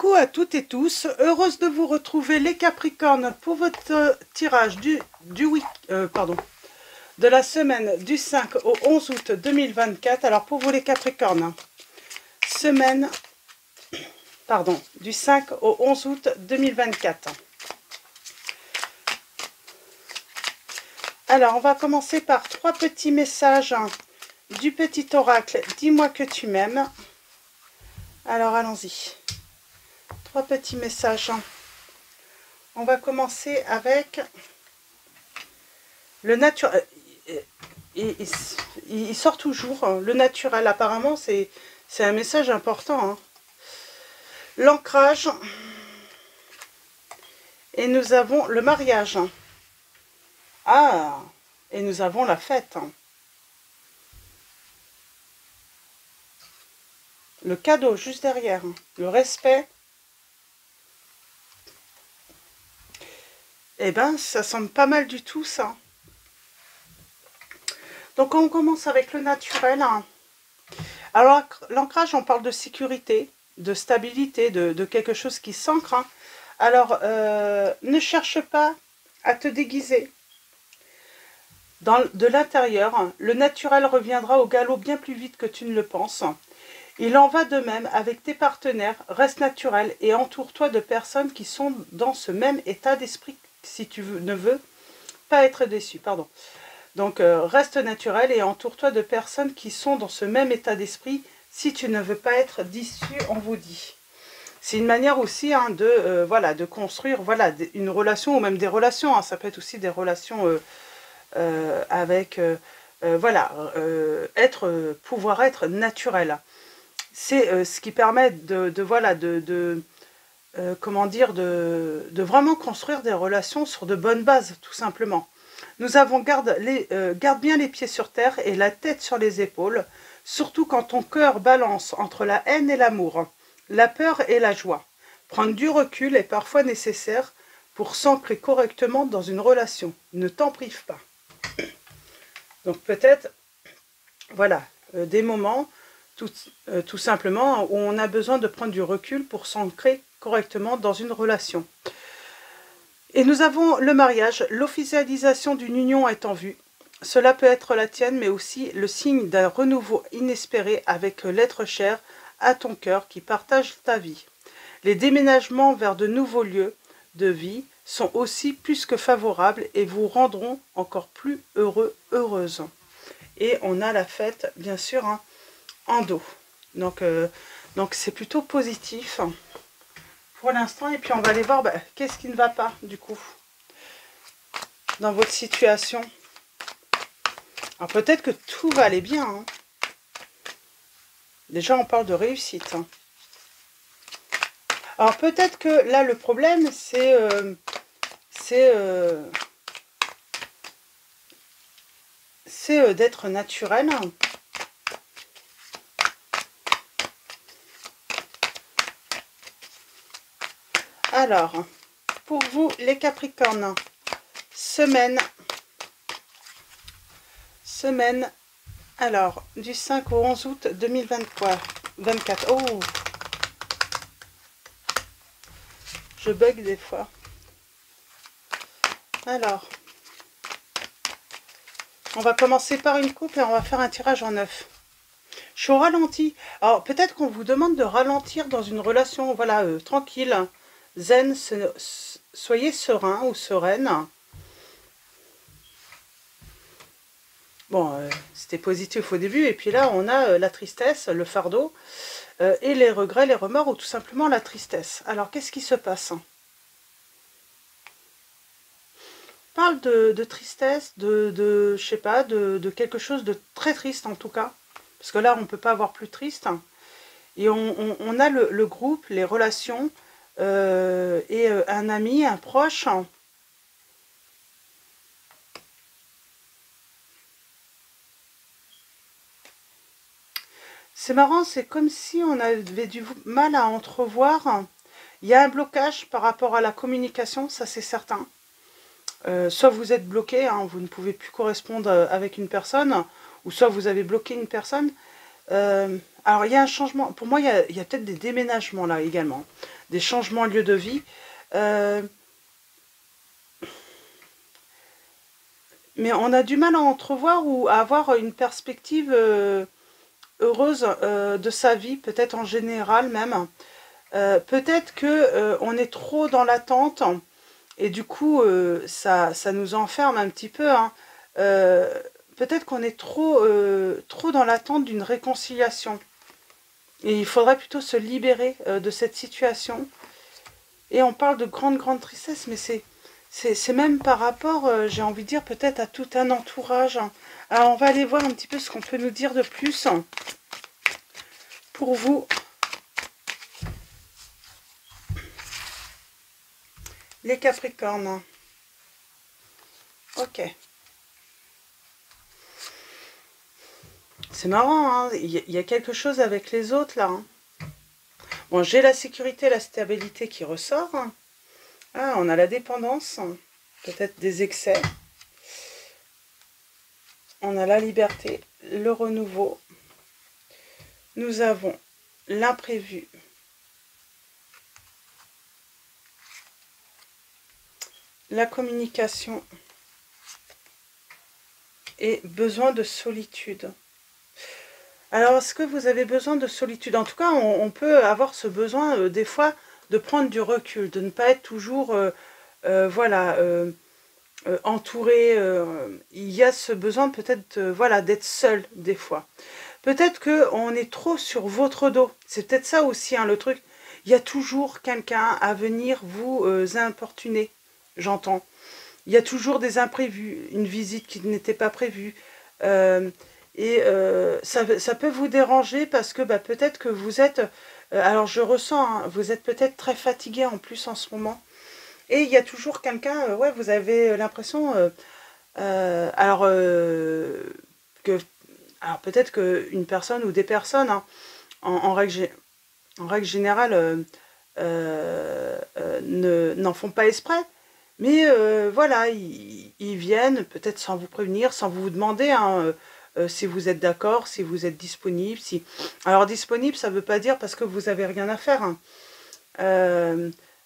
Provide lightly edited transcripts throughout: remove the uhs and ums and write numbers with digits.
Coucou à toutes et tous, heureuse de vous retrouver les Capricornes pour votre tirage de la semaine du 5 au 11 août 2024. Alors pour vous les Capricornes, semaine du 5 au 11 août 2024. Alors on va commencer par 3 petits messages du petit oracle. Dis-moi que tu m'aimes. Alors allons-y. 3 petits messages. On va commencer avec le naturel. Il sort toujours. Le naturel, apparemment, c'est un message important. Hein. L'ancrage. Et nous avons le mariage. Ah, et nous avons la fête. Le cadeau, juste derrière. Le respect. Eh bien, ça semble pas mal du tout, ça. Donc, on commence avec le naturel. Alors, l'ancrage, on parle de sécurité, de stabilité, de quelque chose qui s'ancre. Alors, ne cherche pas à te déguiser. De l'intérieur, le naturel reviendra au galop bien plus vite que tu ne le penses. Il en va de même avec tes partenaires. Reste naturel et entoure-toi de personnes qui sont dans ce même état d'esprit si tu ne veux pas être déçu. Pardon. Donc, reste naturel et entoure-toi de personnes qui sont dans ce même état d'esprit si tu ne veux pas être déçu, on vous dit. C'est une manière aussi hein, de construire une relation ou même des relations. Hein. Ça peut être aussi des relations avec... pouvoir être naturel. C'est ce qui permet de vraiment construire des relations sur de bonnes bases, tout simplement. Nous avons garde bien les pieds sur terre et la tête sur les épaules, surtout quand ton cœur balance entre la haine et l'amour, la peur et la joie. Prendre du recul est parfois nécessaire pour s'ancrer correctement dans une relation. Ne t'en prive pas. Donc peut-être, des moments... Tout simplement, où on a besoin de prendre du recul pour s'ancrer correctement dans une relation. Et nous avons le mariage, l'officialisation d'une union est en vue. Cela peut être la tienne, mais aussi le signe d'un renouveau inespéré avec l'être cher à ton cœur qui partage ta vie. Les déménagements vers de nouveaux lieux de vie sont aussi plus que favorables et vous rendront encore plus heureux, heureuse. Et on a la fête, bien sûr, hein, en dos. Donc c'est plutôt positif pour l'instant. Et puis on va aller voir qu'est-ce qui ne va pas du coup dans votre situation. Alors peut-être que tout va aller bien. Hein. Déjà on parle de réussite. Hein. Alors peut-être que là le problème c'est d'être naturel. Alors, pour vous les Capricornes, semaine, alors, du 5 au 11 août 2024. Oh, je bug des fois. Alors, on va commencer par une coupe et on va faire un tirage en 9. Je suis au ralenti. Alors, peut-être qu'on vous demande de ralentir dans une relation, tranquille, zen, soyez serein ou sereine. Bon, c'était positif au début, et puis là, on a la tristesse, le fardeau, et les regrets, les remords, ou tout simplement la tristesse. Alors, qu'est-ce qui se passe? On parle de tristesse, je sais pas, de quelque chose de très triste en tout cas, parce que là, on ne peut pas avoir plus triste. Et on a le groupe, les relations, et un ami, un proche. C'est marrant, c'est comme si on avait du mal à entrevoir. Il y a un blocage par rapport à la communication, ça c'est certain. Soit vous êtes bloqué, hein, vous ne pouvez plus correspondre avec une personne, ou soit vous avez bloqué une personne. Alors, il y a un changement. Pour moi, il y a peut-être des déménagements là également. Des changements de lieu de vie. Mais on a du mal à entrevoir ou à avoir une perspective heureuse de sa vie, peut-être en général même. Peut-être que on est trop dans l'attente et du coup ça nous enferme un petit peu. Hein. Peut-être qu'on est trop dans l'attente d'une réconciliation. Et il faudrait plutôt se libérer de cette situation. Et on parle de grande tristesse, mais c'est même par rapport, j'ai envie de dire, peut-être à tout un entourage. Alors, on va aller voir un petit peu ce qu'on peut nous dire de plus pour vous. Les Capricornes. Ok. C'est marrant, hein, il y a quelque chose avec les autres, là. Hein. Bon, j'ai la sécurité, la stabilité qui ressort. Hein. Ah, on a la dépendance, peut-être des excès. On a la liberté, le renouveau. Nous avons l'imprévu. La communication et besoin de solitude. Alors, est-ce que vous avez besoin de solitude? En tout cas, on peut avoir ce besoin, des fois, de prendre du recul, de ne pas être toujours, voilà, entouré. Il y a ce besoin peut-être, voilà, d'être seul, des fois. Peut-être qu'on est trop sur votre dos. C'est peut-être ça aussi, hein, le truc. Il y a toujours quelqu'un à venir vous importuner, j'entends. Il y a toujours des imprévus, une visite qui n'était pas prévue. Ça peut vous déranger parce que bah, peut-être que vous êtes... alors je ressens, hein, vous êtes peut-être très fatigué en plus en ce moment. Et il y a toujours quelqu'un, ouais, vous avez l'impression... que, alors peut-être qu'une personne ou des personnes, hein, en règle générale, n'en font pas exprès. Mais voilà, ils viennent peut-être sans vous prévenir, sans vous demander hein, si vous êtes d'accord, si vous êtes disponible. Si... Alors disponible, ça ne veut pas dire parce que vous n'avez rien à faire. Hein.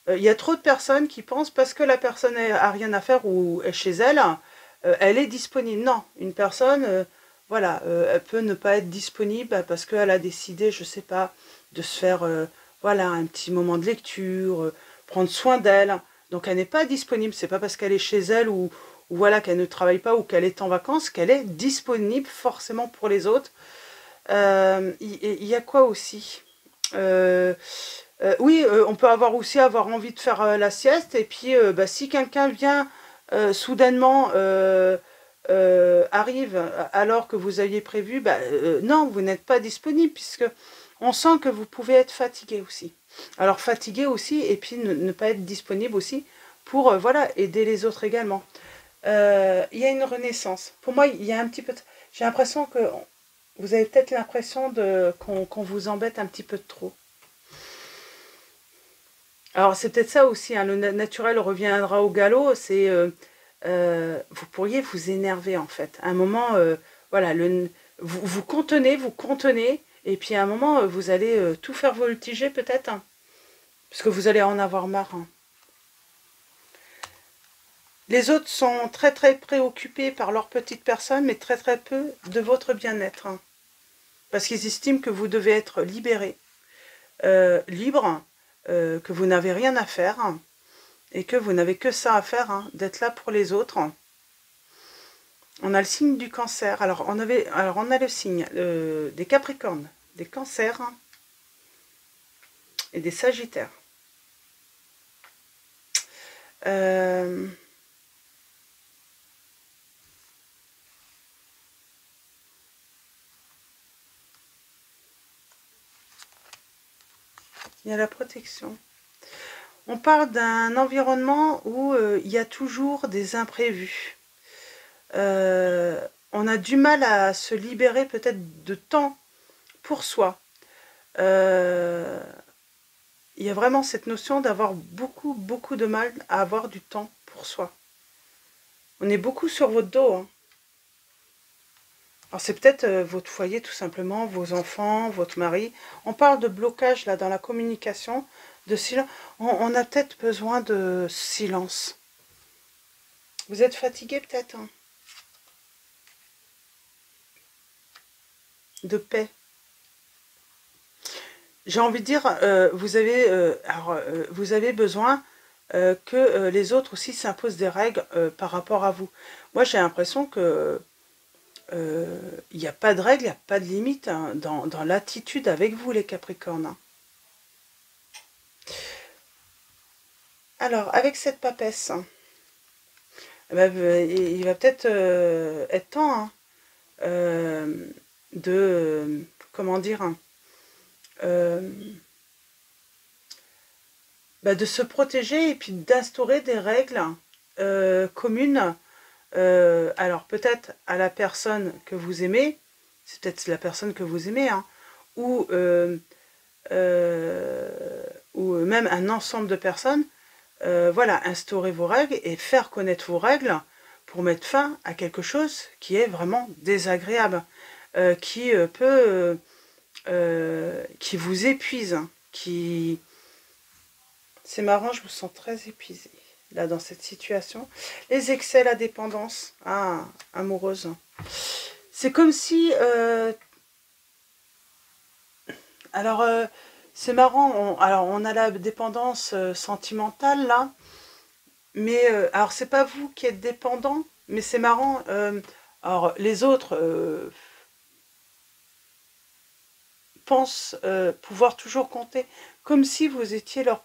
Y a trop de personnes qui pensent parce que la personne a rien à faire ou est chez elle, elle est disponible. Non, une personne, voilà, elle peut ne pas être disponible parce qu'elle a décidé, je sais pas, de se faire, voilà, un petit moment de lecture, prendre soin d'elle. Donc elle n'est pas disponible. C'est pas parce qu'elle est chez elle ou voilà qu'elle ne travaille pas ou qu'elle est en vacances qu'elle est disponible forcément pour les autres. Y a quoi aussi oui, on peut avoir envie de faire la sieste et puis bah, si quelqu'un vient soudainement arrive alors que vous aviez prévu, bah, non, vous n'êtes pas disponible puisque on sent que vous pouvez être fatigué aussi. Alors fatigué aussi et puis ne pas être disponible aussi pour voilà aider les autres également. Il y a une renaissance. Pour moi, il y a un petit peu. J'ai l'impression que vous avez peut-être l'impression qu'on vous embête un petit peu de trop. Alors c'est peut-être ça aussi, hein, le naturel reviendra au galop, c'est vous pourriez vous énerver en fait. À un moment, voilà, vous contenez, et puis à un moment, vous allez tout faire voltiger peut-être, hein, parce que vous allez en avoir marre. Hein. Les autres sont très préoccupés par leur petite personne, mais très peu de votre bien-être. Hein, parce qu'ils estiment que vous devez être libéré, libre, que vous n'avez rien à faire. Hein, et que vous n'avez que ça à faire, hein, d'être là pour les autres. On a le signe du cancer. Alors, on a le signe des capricornes, des cancers hein, et des sagittaires. Il y a la protection. On parle d'un environnement où il y a toujours des imprévus. On a du mal à se libérer peut-être de temps pour soi. Il y a vraiment cette notion d'avoir beaucoup de mal à avoir du temps pour soi. On est beaucoup sur votre dos. Hein. Alors c'est peut-être votre foyer tout simplement, vos enfants, votre mari. On parle de blocage là dans la communication, de silence. On a peut-être besoin de silence. Vous êtes fatigué peut-être, hein, de paix. J'ai envie de dire, vous avez besoin que les autres aussi s'imposent des règles par rapport à vous. Moi, j'ai l'impression que il n'y a pas de règles, il n'y a pas de limite hein, dans l'attitude avec vous, les Capricornes. Hein. Alors, avec cette papesse, hein, eh ben, il va peut-être être temps hein, de, comment dire, hein, euh, de se protéger et puis d'instaurer des règles communes. Alors peut-être à la personne que vous aimez, c'est peut-être la personne que vous aimez, hein, ou, ou même un ensemble de personnes, voilà, instaurer vos règles et faire connaître vos règles pour mettre fin à quelque chose qui est vraiment désagréable, qui vous épuise, hein, qui... C'est marrant, je me sens très épuisée, là, dans cette situation. Les excès, la dépendance, amoureuse. C'est comme si... alors, c'est marrant, alors on a la dépendance sentimentale, là, mais... alors, c'est pas vous qui êtes dépendant, mais c'est marrant. Alors, les autres pensent pouvoir toujours compter, comme si vous étiez leur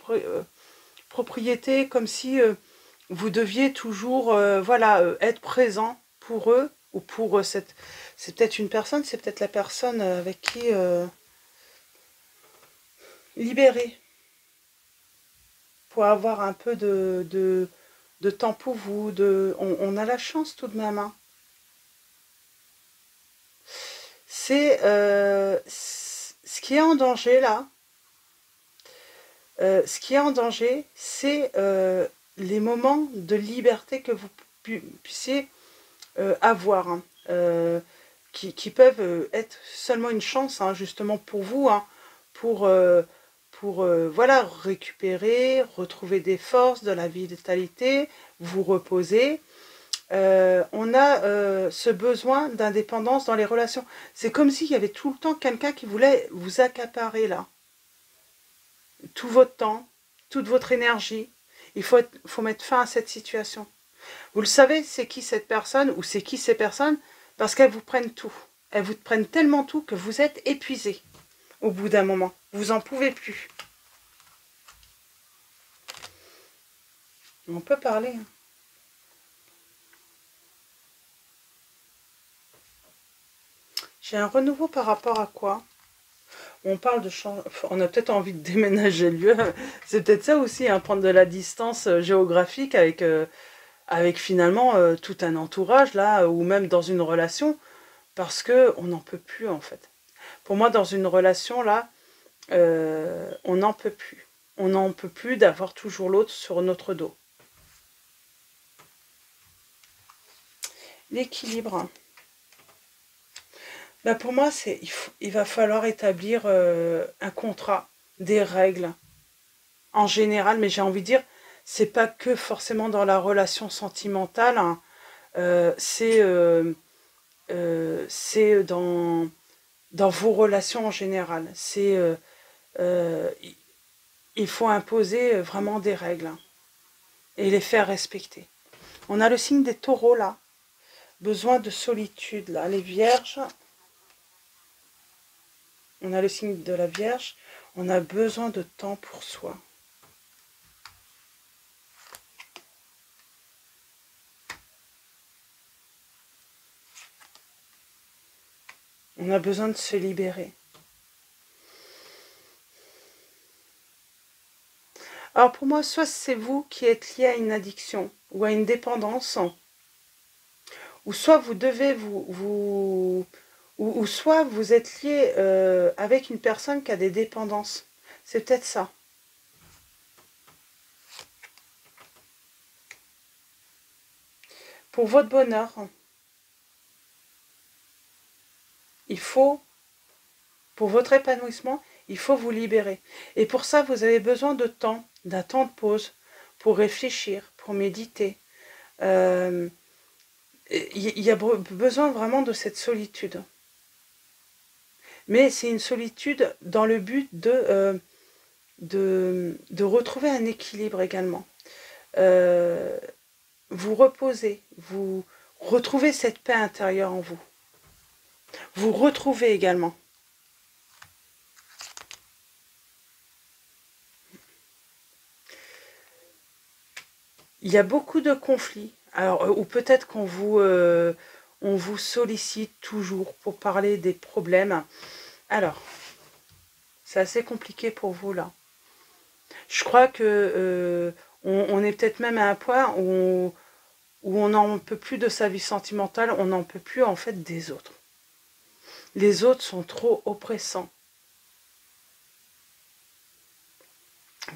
propriété, comme si vous deviez toujours voilà, être présent pour eux, ou pour cette... C'est peut-être une personne, c'est peut-être la personne avec qui... libérer, pour avoir un peu de temps pour vous. On a la chance tout de même. Hein. C'est ce qui est en danger là. Ce qui est en danger, c'est les moments de liberté que vous puissiez avoir, hein, qui peuvent être seulement une chance, hein, justement pour vous, hein, pour, voilà, récupérer, retrouver des forces, de la vitalité, vous reposer. On a ce besoin d'indépendance dans les relations. C'est comme s'il y avait tout le temps quelqu'un qui voulait vous accaparer là. Tout votre temps, toute votre énergie. Il faut mettre fin à cette situation. Vous le savez, c'est qui cette personne ou c'est qui ces personnes? Parce qu'elles vous prennent tout. Elles vous prennent tellement tout que vous êtes épuisé au bout d'un moment. Vous n'en pouvez plus. On peut parler. Hein. J'ai un renouveau par rapport à quoi? On parle de on a peut-être envie de déménager le lieu. C'est peut-être ça aussi, hein, prendre de la distance géographique avec finalement tout un entourage là, ou même dans une relation, parce que on n'en peut plus en fait. Pour moi, dans une relation là, on n'en peut plus. On n'en peut plus d'avoir toujours l'autre sur notre dos. L'équilibre. Pour moi, il va falloir établir un contrat, des règles en général, mais j'ai envie de dire, c'est pas que forcément dans la relation sentimentale, hein, c'est dans vos relations en général. Il faut imposer vraiment des règles hein, et les faire respecter. On a le signe des taureaux là, besoin de solitude là, les vierges. On a le signe de la Vierge, on a besoin de temps pour soi. On a besoin de se libérer. Alors pour moi, soit c'est vous qui êtes lié à une addiction ou à une dépendance, ou soit vous devez ou soit vous êtes lié avec une personne qui a des dépendances. C'est peut-être ça. Pour votre bonheur. il faut, pour votre épanouissement, il faut vous libérer. Et pour ça, vous avez besoin de temps, d'un temps de pause, pour réfléchir, pour méditer. Il y a besoin vraiment de cette solitude. Mais c'est une solitude dans le but de retrouver un équilibre également. Vous reposez, vous retrouvez cette paix intérieure en vous. Vous retrouvez également. Il y a beaucoup de conflits. Alors, ou peut-être qu'on on vous sollicite toujours pour parler des problèmes. Alors, c'est assez compliqué pour vous là. Je crois que on est peut-être même à un point où on n'en peut plus de sa vie sentimentale, on n'en peut plus en fait des autres. Les autres sont trop oppressants.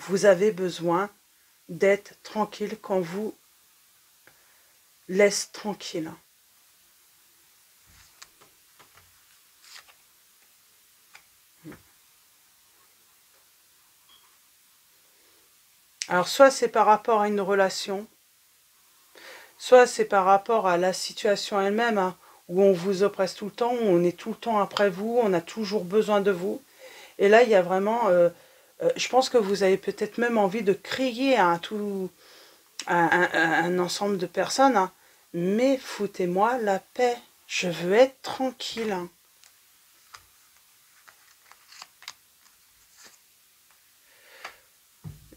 Vous avez besoin d'être tranquille quand vous laisse tranquille. Alors soit c'est par rapport à une relation, soit c'est par rapport à la situation elle-même, hein, où on vous oppresse tout le temps, où on est tout le temps après vous, on a toujours besoin de vous. Et là, il y a vraiment... je pense que vous avez peut-être même envie de crier à un ensemble de personnes, hein, mais foutez-moi la paix, je veux être tranquille. Hein.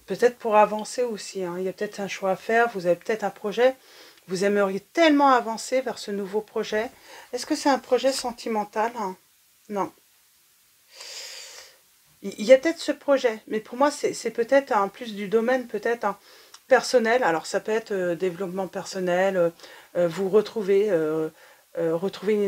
Peut-être pour avancer aussi, hein. Il y a peut-être un choix à faire, vous avez peut-être un projet, vous aimeriez tellement avancer vers ce nouveau projet. Est-ce que c'est un projet sentimental? Hein? Non. Il y a peut-être ce projet, mais pour moi, c'est peut-être en plus du domaine peut-être personnel. Alors, ça peut être développement personnel, vous retrouver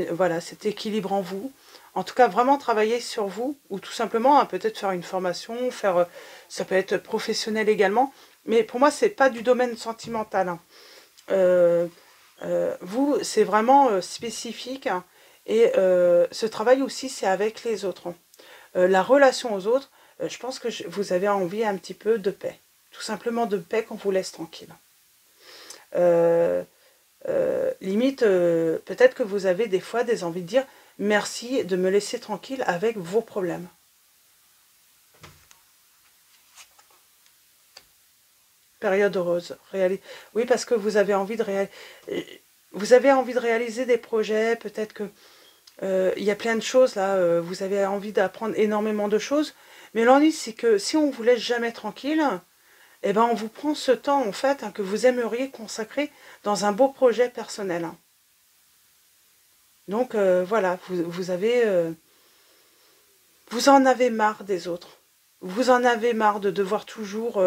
voilà, cet équilibre en vous. En tout cas, vraiment travailler sur vous, ou tout simplement, hein, peut-être faire une formation, ça peut être professionnel également. Mais pour moi, c'est pas du domaine sentimental. Hein. Vous, c'est vraiment spécifique. Hein, et ce travail aussi, c'est avec les autres. Hein. La relation aux autres, je pense que vous avez envie un petit peu de paix. Tout simplement de paix qu'on vous laisse tranquille. Limite, peut-être que vous avez des fois des envies de dire merci de me laisser tranquille avec vos problèmes. Période heureuse. Oui, parce que vous avez envie de réaliser des projets, peut-être que il y a plein de choses là, vous avez envie d'apprendre énormément de choses, mais l'ennui c'est que si on vous laisse jamais tranquille, eh ben on vous prend ce temps en fait hein, que vous aimeriez consacrer dans un beau projet personnel. Hein. Donc voilà, vous en avez marre des autres. Vous en avez marre de devoir toujours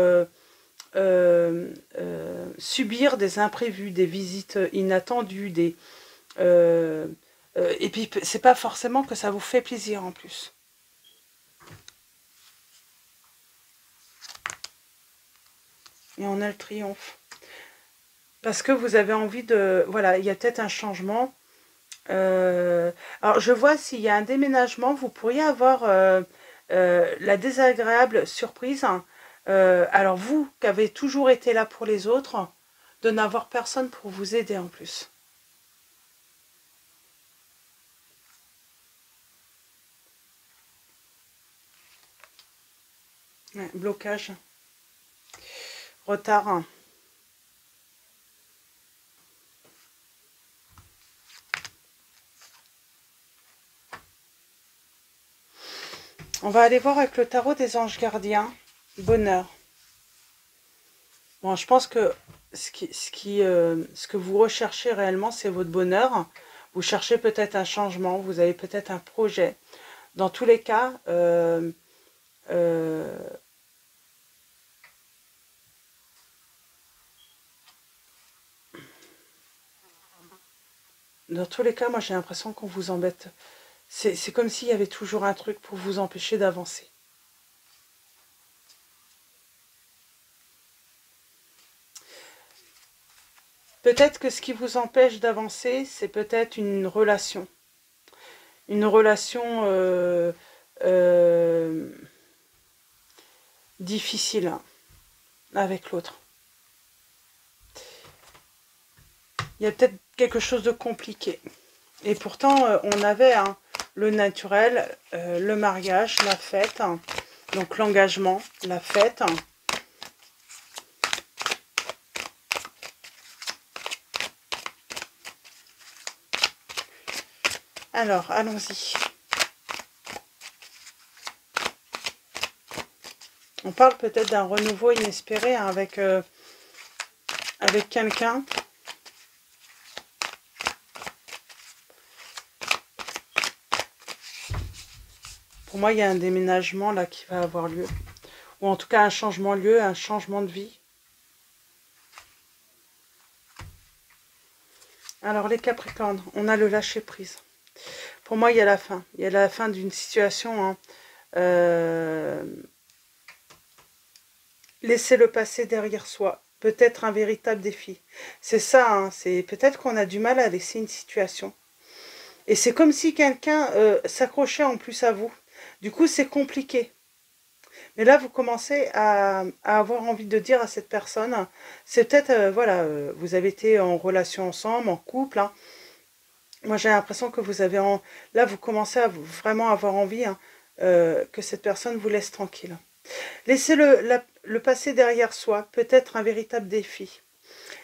subir des imprévus, des visites inattendues, et puis c'est pas forcément que ça vous fait plaisir en plus. Et on a le triomphe. Parce que vous avez envie de... Voilà, il y a peut-être un changement. Alors, je vois s'il y a un déménagement, vous pourriez avoir la désagréable surprise. Hein, alors, vous, qui avez toujours été là pour les autres, de n'avoir personne pour vous aider en plus. Ouais, blocage. Retard. On va aller voir avec le tarot des anges gardiens. Bonheur. Bon, je pense que ce que vous recherchez réellement, c'est votre bonheur. Vous cherchez peut-être un changement, vous avez peut-être un projet. Dans tous les cas, moi j'ai l'impression qu'on vous embête. C'est comme s'il y avait toujours un truc pour vous empêcher d'avancer. Peut-être que ce qui vous empêche d'avancer, c'est peut-être une relation. une relation difficile avec l'autre. Il y a peut-être quelque chose de compliqué. Et pourtant, on avait le naturel, le mariage, la fête, donc l'engagement, la fête. Alors, allons-y. On parle peut-être d'un renouveau inespéré avec quelqu'un. Pour moi, il y a un déménagement là qui va avoir lieu. Ou en tout cas un changement de lieu, un changement de vie. Alors les Capricornes, on a le lâcher-prise. Pour moi, il y a la fin. Il y a la fin d'une situation. Laisser le passé derrière soi. Peut-être un véritable défi. C'est ça, c'est peut-être qu'on a du mal à laisser une situation. Et c'est comme si quelqu'un s'accrochait en plus à vous. Du coup, c'est compliqué. Mais là, vous commencez à avoir envie de dire à cette personne, c'est peut-être, voilà, vous avez été en relation ensemble, en couple. Moi, j'ai l'impression que vous avez... Là, vous commencez à vraiment avoir envie que cette personne vous laisse tranquille. Laissez le passé derrière soi, peut-être un véritable défi,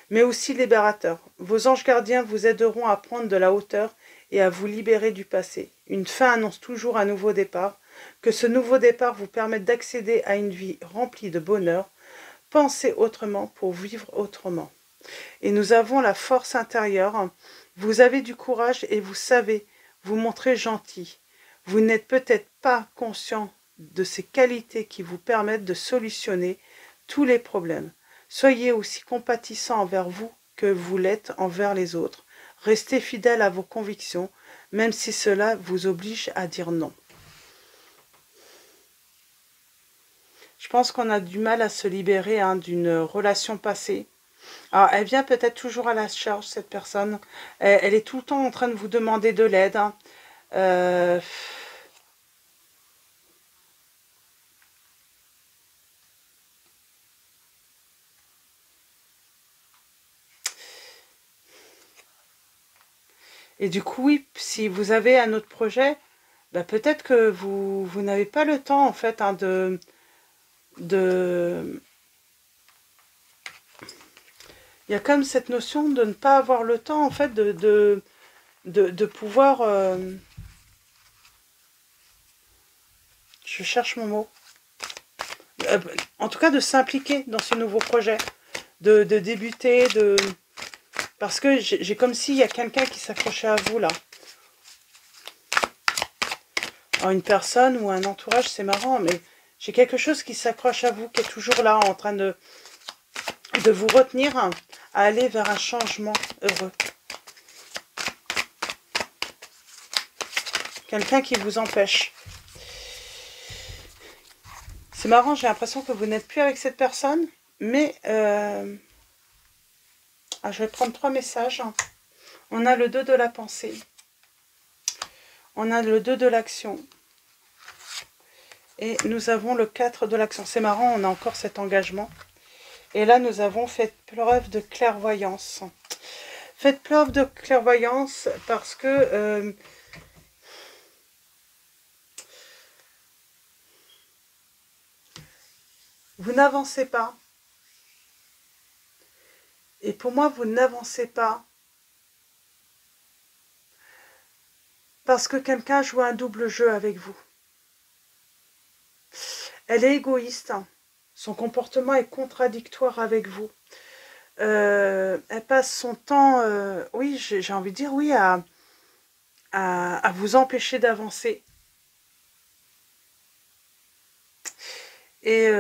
mais aussi libérateur. Vos anges gardiens vous aideront à prendre de la hauteur et à vous libérer du passé. Une fin annonce toujours un nouveau départ. Que ce nouveau départ vous permette d'accéder à une vie remplie de bonheur. Pensez autrement pour vivre autrement. Et nous avons la force intérieure. Vous avez du courage et vous savez vous montrer gentil. Vous n'êtes peut-être pas conscient de ces qualités qui vous permettent de solutionner tous les problèmes. Soyez aussi compatissant envers vous que vous l'êtes envers les autres. Restez fidèle à vos convictions, même si cela vous oblige à dire non. Je pense qu'on a du mal à se libérer d'une relation passée. Alors, elle vient peut-être toujours à la charge, cette personne. Elle est tout le temps en train de vous demander de l'aide. Et du coup, oui, si vous avez un autre projet, bah, peut-être que vous n'avez pas le temps, en fait, de... Il y a comme cette notion de ne pas avoir le temps, en fait, de pouvoir... Je cherche mon mot. En tout cas, de s'impliquer dans ce nouveau projet, de débuter, parce que j'ai comme s'il y a quelqu'un qui s'accrochait à vous, là. Alors, une personne ou un entourage, c'est marrant, mais j'ai quelque chose qui s'accroche à vous, qui est toujours là, en train de vous retenir à aller vers un changement heureux. Quelqu'un qui vous empêche. C'est marrant, j'ai l'impression que vous n'êtes plus avec cette personne, mais... Ah, je vais prendre 3 messages. On a le 2 de la pensée. On a le 2 de l'action. Et nous avons le 4 de l'action. C'est marrant, on a encore cet engagement. Et là, nous avons fait preuve de clairvoyance. Faites preuve de clairvoyance parce que... vous n'avancez pas. Et pour moi, vous n'avancez pas parce que quelqu'un joue un double jeu avec vous. Elle est égoïste. Son comportement est contradictoire avec vous. Elle passe son temps, oui, j'ai envie de dire, oui, à vous empêcher d'avancer. Et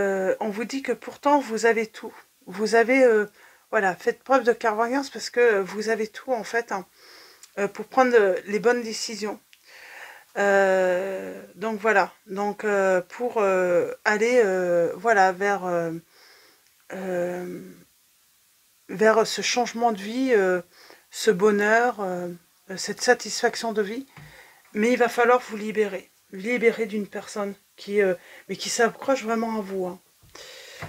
on vous dit que pourtant, vous avez tout. Vous avez, voilà, faites preuve de clairvoyance parce que vous avez tout, en fait, pour prendre les bonnes décisions. Donc, voilà. Donc, pour aller, voilà, vers ce changement de vie, ce bonheur, cette satisfaction de vie. Mais il va falloir vous libérer d'une personne mais qui s'accroche vraiment à vous, hein.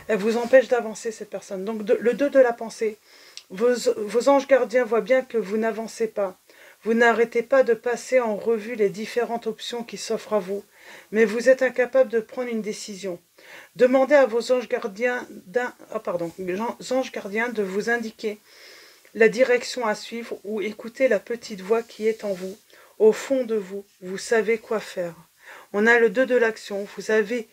Elle vous empêche d'avancer, cette personne. Donc le 2 de la pensée, vos anges gardiens voient bien que vous n'avancez pas. Vous n'arrêtez pas de passer en revue les différentes options qui s'offrent à vous, mais vous êtes incapable de prendre une décision. Demandez à vos anges gardiens, anges gardiens de vous indiquer la direction à suivre ou écoutez la petite voix qui est en vous. Au fond de vous, vous savez quoi faire. On a le 2 de l'action, vous avez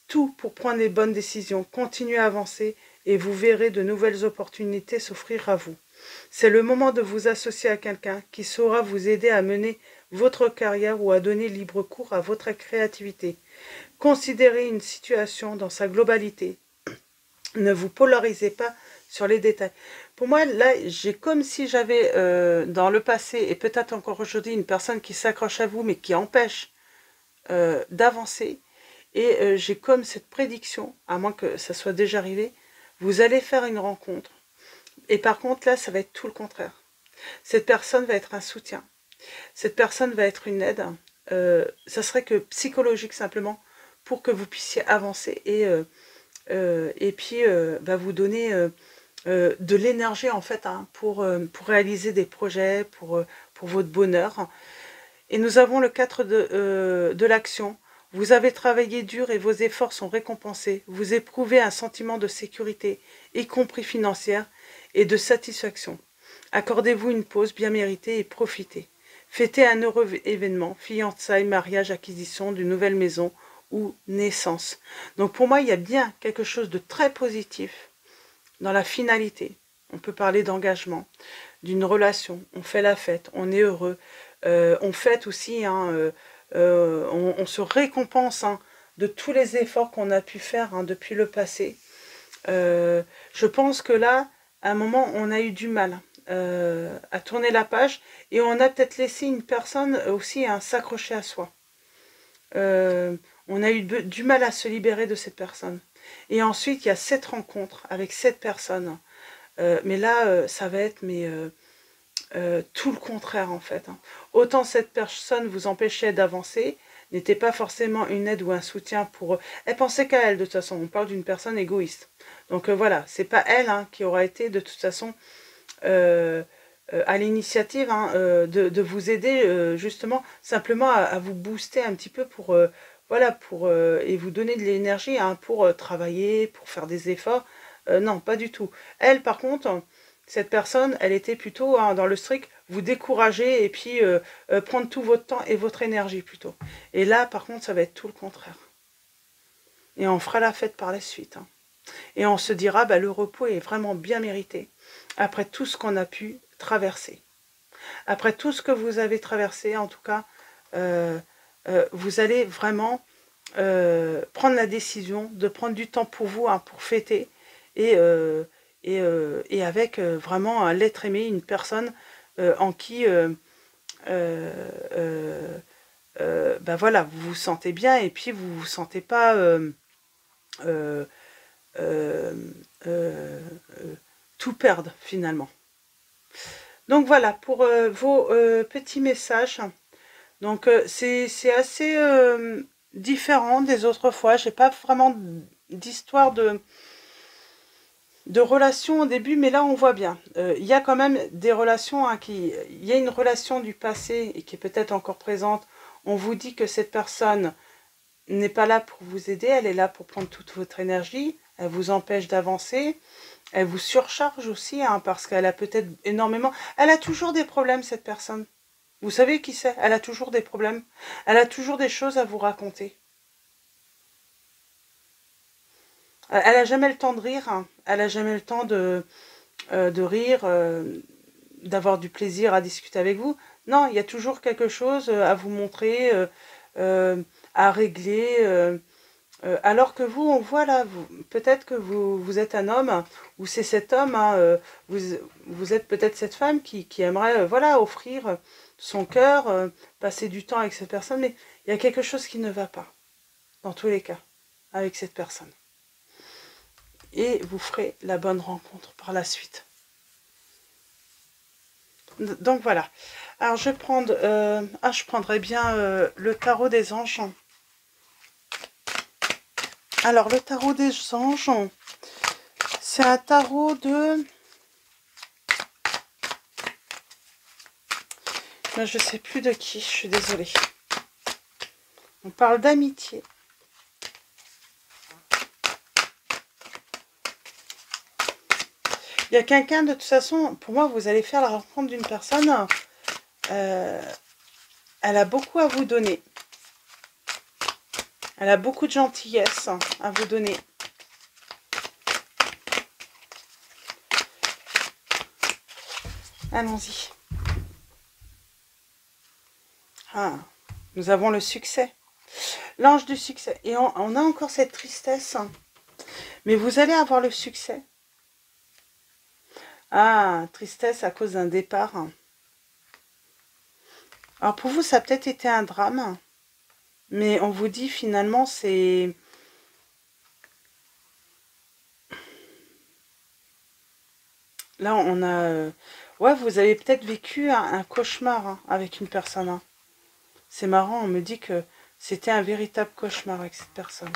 tout pour prendre les bonnes décisions. Continuez à avancer et vous verrez de nouvelles opportunités s'offrir à vous. C'est le moment de vous associer à quelqu'un qui saura vous aider à mener votre carrière ou à donner libre cours à votre créativité. Considérez une situation dans sa globalité. Ne vous polarisez pas sur les détails. Pour moi, là, j'ai comme si j'avais dans le passé, et peut-être encore aujourd'hui, une personne qui s'accroche à vous, mais qui empêche d'avancer. Et j'ai comme cette prédiction, à moins que ça soit déjà arrivé, vous allez faire une rencontre. Et par contre, là, ça va être tout le contraire. Cette personne va être un soutien. Cette personne va être une aide. Ça serait que psychologique simplement, pour que vous puissiez avancer et puis va vous donner de l'énergie en fait, hein, pour réaliser des projets, pour votre bonheur. Et nous avons le 4 de l'action. Vous avez travaillé dur et vos efforts sont récompensés. Vous éprouvez un sentiment de sécurité, y compris financière, et de satisfaction. Accordez-vous une pause bien méritée et profitez. Fêtez un heureux événement, fiançailles, mariage, acquisition d'une nouvelle maison ou naissance. Donc pour moi, il y a bien quelque chose de très positif dans la finalité. On peut parler d'engagement, d'une relation, on fait la fête, on est heureux, on fête aussi, hein, on se récompense, hein, de tous les efforts qu'on a pu faire, hein, depuis le passé. Je pense que là, à un moment, on a eu du mal à tourner la page et on a peut-être laissé une personne aussi s'accrocher à soi. On a eu du mal à se libérer de cette personne. Et ensuite, il y a cette rencontre avec cette personne. Mais là, ça va être tout le contraire en fait, hein. Autant cette personne vous empêchait d'avancer, n'était pas forcément une aide ou un soutien pour eux. Elle pensait qu'à elle, de toute façon. On parle d'une personne égoïste. Donc voilà, c'est pas elle, hein, qui aura été de toute façon à l'initiative, hein, de vous aider justement simplement à vous booster un petit peu pour voilà, et vous donner de l'énergie, hein, pour travailler, pour faire des efforts. Non, pas du tout. Elle, par contre, cette personne, elle était plutôt, hein, dans le strict, vous décourager et puis prendre tout votre temps et votre énergie plutôt. Et là, par contre, ça va être tout le contraire. Et on fera la fête par la suite, hein. Et on se dira, bah, le repos est vraiment bien mérité, après tout ce qu'on a pu traverser. Après tout ce que vous avez traversé, en tout cas, vous allez vraiment prendre la décision de prendre du temps pour vous, hein, pour fêter, et avec vraiment l'être aimé, une personne en qui ben voilà, vous vous sentez bien et puis vous vous sentez pas euh, euh, tout perdre finalement. Donc voilà pour vos petits messages. Donc c'est assez différent des autres fois. J'ai pas vraiment d'histoire de relations au début, mais là on voit bien. Il y a quand même des relations, hein, il y a une relation du passé et qui est peut-être encore présente. On vous dit que cette personne n'est pas là pour vous aider, elle est là pour prendre toute votre énergie, elle vous empêche d'avancer, elle vous surcharge aussi, hein, parce qu'elle a peut-être énormément... Elle a toujours des problèmes, cette personne. Vous savez qui c'est? Elle a toujours des problèmes. Elle a toujours des choses à vous raconter. Elle a jamais le temps de rire, hein. Elle a jamais le temps de rire, d'avoir du plaisir à discuter avec vous. Non, il y a toujours quelque chose à vous montrer, à régler. Alors que vous, on voit là, peut-être que vous êtes un homme, ou c'est cet homme, hein, vous êtes peut-être cette femme qui aimerait voilà, offrir son cœur, passer du temps avec cette personne, mais il y a quelque chose qui ne va pas, dans tous les cas, avec cette personne. Et vous ferez la bonne rencontre par la suite. Donc voilà. Alors je vais prendre, je prendrais bien le tarot des anges. Alors le tarot des anges, c'est un tarot de... Je sais plus de qui, je suis désolée. On parle d'amitié. Il y a quelqu'un, de toute façon, pour moi, vous allez faire la rencontre d'une personne, elle a beaucoup à vous donner. Elle a beaucoup de gentillesse à vous donner. Allons-y. Ah, nous avons le succès. L'ange du succès. Et on a encore cette tristesse. Mais vous allez avoir le succès. Ah, tristesse à cause d'un départ. Alors pour vous, ça a peut-être été un drame. Mais on vous dit finalement, c'est... Là, on a... Ouais, vous avez peut-être vécu un cauchemar avec une personne. C'est marrant, on me dit que c'était un véritable cauchemar avec cette personne.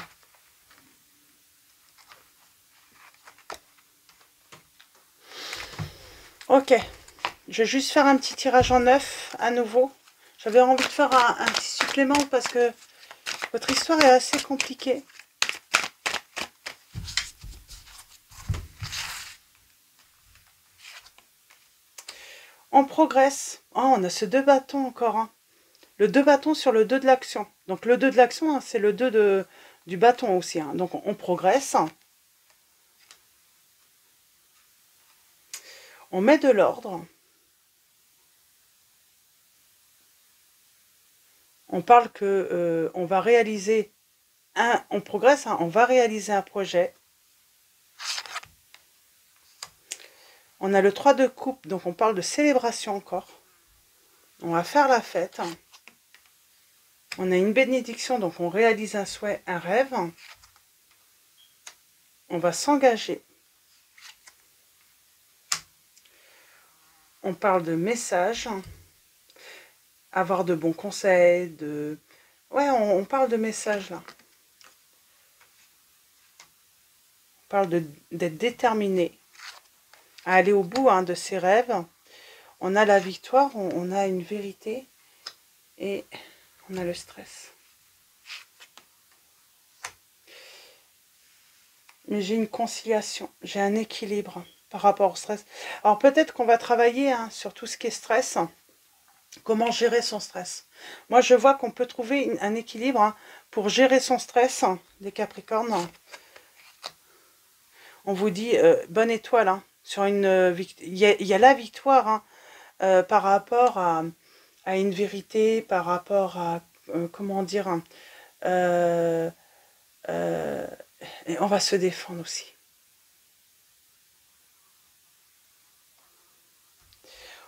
Ok, je vais juste faire un petit tirage en neuf à nouveau. J'avais envie de faire un petit supplément parce que votre histoire est assez compliquée. On progresse. Oh, on a ce 2 bâtons encore. Hein. Le 2 bâtons sur le 2 de l'action. Donc le 2 de l'action, hein, c'est le 2 du bâton aussi. Hein. Donc on progresse. On met de l'ordre. On parle que on va réaliser on progresse, hein, on va réaliser un projet. On a le 3 de coupe, donc on parle de célébration encore. On va faire la fête. On a une bénédiction, donc on réalise un souhait, un rêve. On va s'engager. On parle de messages. Avoir de bons conseils, de... Ouais, on parle de messages là. On parle d'être déterminé à aller au bout de ses rêves. On a la victoire, on a une vérité et on a le stress. Mais j'ai une conciliation, j'ai un équilibre par rapport au stress. Alors peut-être qu'on va travailler sur tout ce qui est stress, comment gérer son stress. Moi je vois qu'on peut trouver un équilibre pour gérer son stress, les Capricornes. On vous dit bonne étoile, sur une il y a la victoire par rapport à une vérité, par rapport à comment dire, et on va se défendre aussi.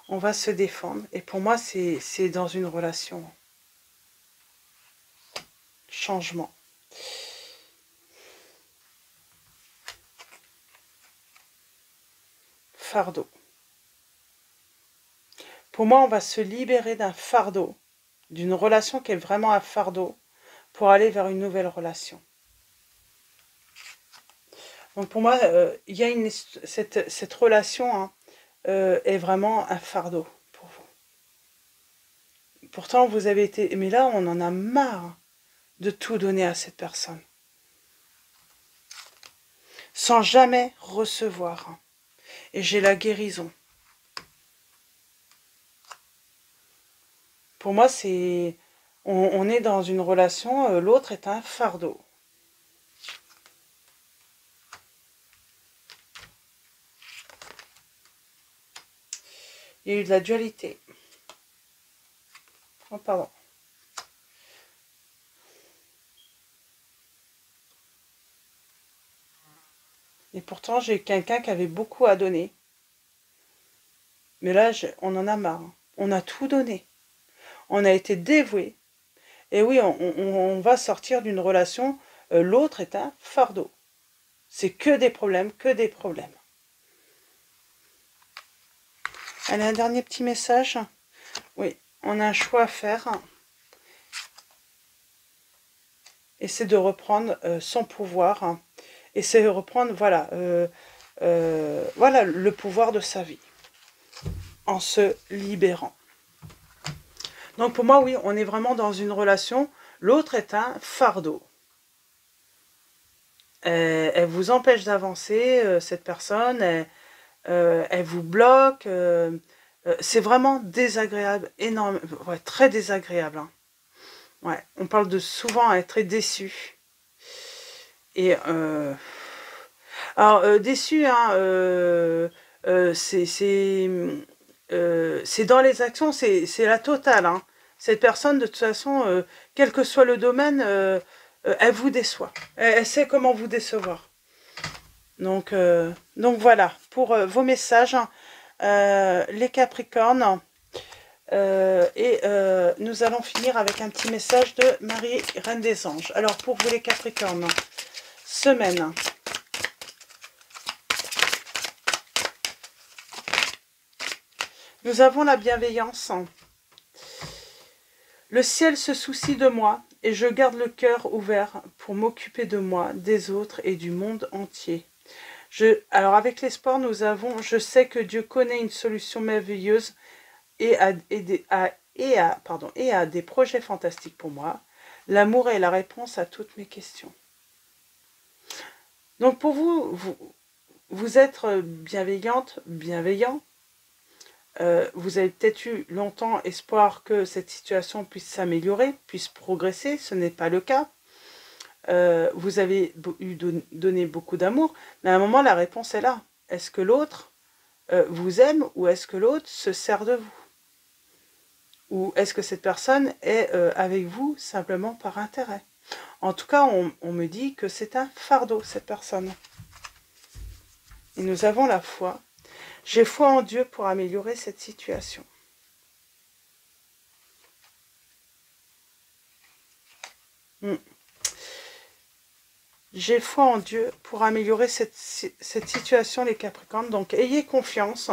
On va se défendre. Et pour moi, c'est dans une relation. Changement. Fardeau. Pour moi, on va se libérer d'un fardeau, d'une relation qui est vraiment un fardeau, pour aller vers une nouvelle relation. Donc pour moi, il y a cette relation est vraiment un fardeau pour vous. Pourtant, vous avez été... Mais là, on en a marre de tout donner à cette personne. Sans jamais recevoir. Et j'ai la guérison. Pour moi, c'est... On est dans une relation, l'autre est un fardeau. Il y a eu de la dualité. Oh, pardon. Et pourtant, j'ai quelqu'un qui avait beaucoup à donner. Mais là, on en a marre. On a tout donné. On a été dévoués. Et oui, on va sortir d'une relation. L'autre est un fardeau. C'est que des problèmes, que des problèmes. Allez, un dernier petit message. Oui, on a un choix à faire. Et c'est de reprendre son pouvoir. Et c'est de reprendre, voilà, voilà, le pouvoir de sa vie. En se libérant. Donc pour moi, oui, on est vraiment dans une relation. L'autre est un fardeau. Elle vous empêche d'avancer, cette personne. Elle vous bloque. C'est vraiment désagréable, énorme, ouais, très désagréable. Hein. Ouais, on parle de souvent être déçu. Et alors déçu, hein, c'est dans les actions, c'est la totale. Hein. Cette personne, de toute façon, quel que soit le domaine, elle vous déçoit. Elle sait comment vous décevoir. Donc voilà, pour vos messages, les Capricornes. Et nous allons finir avec un petit message de Marie, Reine des Anges. Alors, pour vous les Capricornes, semaine. Nous avons la bienveillance. Le ciel se soucie de moi et je garde le cœur ouvert pour m'occuper de moi, des autres et du monde entier. Alors avec l'espoir, nous avons, je sais que Dieu connaît une solution merveilleuse et a des projets fantastiques pour moi. L'amour est la réponse à toutes mes questions. Donc pour vous êtes bienveillante, bienveillant. Vous avez peut-être eu longtemps espoir que cette situation puisse s'améliorer, puisse progresser. Ce n'est pas le cas. Vous avez donné beaucoup d'amour, mais à un moment, la réponse est là. Est-ce que l'autre vous aime ou est-ce que l'autre se sert de vous? Ou est-ce que cette personne est avec vous simplement par intérêt? En tout cas, on me dit que c'est un fardeau, cette personne. Et nous avons la foi. J'ai foi en Dieu pour améliorer cette situation. J'ai foi en Dieu pour améliorer cette situation, les Capricornes. Donc, ayez confiance.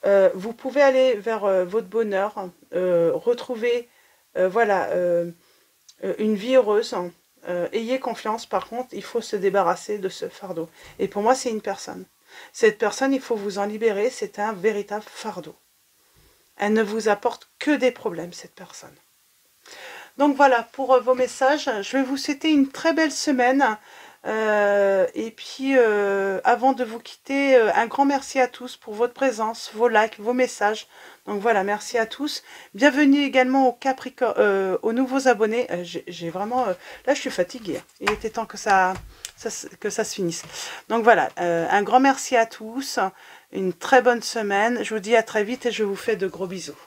Vous pouvez aller vers votre bonheur, retrouver voilà, une vie heureuse. Ayez confiance. Par contre, il faut se débarrasser de ce fardeau. Et pour moi, c'est une personne. Cette personne, il faut vous en libérer. C'est un véritable fardeau. Elle ne vous apporte que des problèmes, cette personne. Donc voilà, pour vos messages, je vais vous souhaiter une très belle semaine. Et puis, avant de vous quitter, un grand merci à tous pour votre présence, vos likes, vos messages. Donc voilà, merci à tous. Bienvenue également aux Capricornes, aux nouveaux abonnés. J'ai vraiment... là, je suis fatiguée. Il était temps que ça se finisse. Donc voilà, un grand merci à tous. Une très bonne semaine. Je vous dis à très vite et je vous fais de gros bisous.